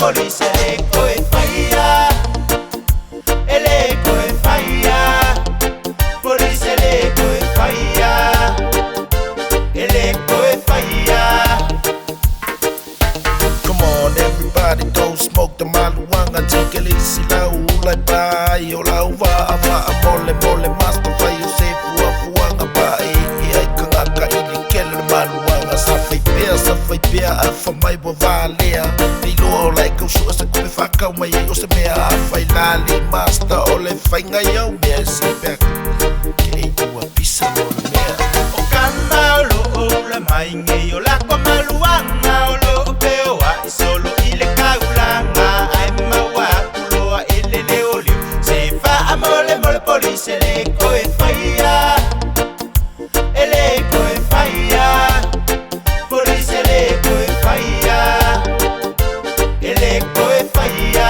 police, l'eco e FAIA. L'eco e FAIA. Police, l'eco e FAIA. L'eco e FAIA. Come on, everybody, don't smoke the marijuana. Take it easy, la ula pa, yo la uva, ava, mole, mole, master, fa, yo se fua, fuanga pa, ai kangaka, ili kele marijuana. Sa fai pia, afa mai wa valea. Ni loa lai kau sua sa kume whakau mai o se mea, afai lali, master, ole fai ngai au mea, si pia, ke ei tua pisa mo na mea. O kama o lo o la mai ngai o la kwa maluanga o lo o peo a i solo i le kaulanga ai maua kuloa ele le oli se fa amole mole police l'eco e FAIA. L'eco e FAIA. Police l'eco e FAIA. L'eco e FAIA.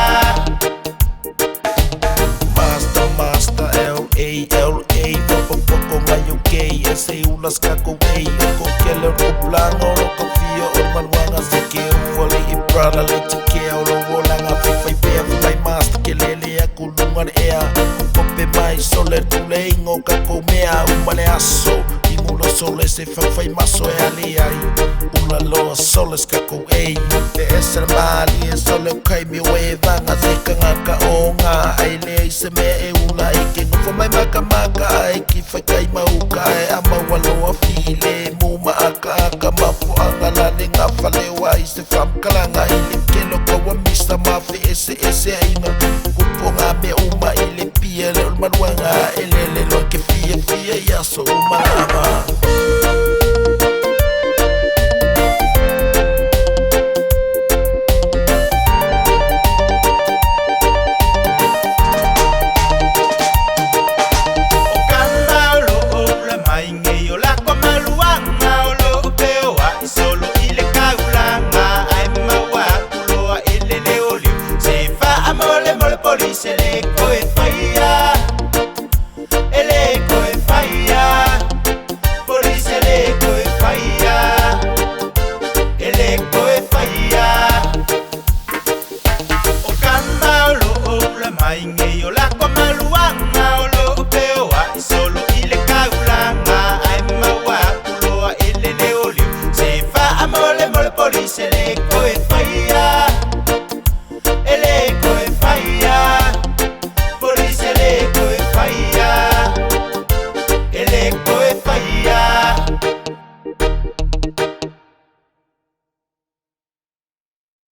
Master, L.A. Poco ngai o K, ese ulas kako ei, o kele o plano, o confio o maluanga, se ke o fole i prada, le te ke o lo volanga, fai pea, fai master, ke lele a kulunga ea, o kope mai, sole tule ingo kako mea, umale aso, imula sole se fai maso e ali ai, ula loa soles kako ei, te ese mali e sole kai mi we vanga, se kangaka o nga, ai le se me e ula i ke ngofo mai maka ai ki fai kai mauka e ama waloa file muma aka mafu angala ne ngafa lewa i se whamkalanga i le kelo kawa misa mafi ese aina kuponga me uma i le pia le ulmanuanga e le lo ke fia yaso umalama. Police l'eco e FAIA. L'eco e FAIA. Police l'eco e FAIA. L'eco e FAIA. O kama o lo o la mai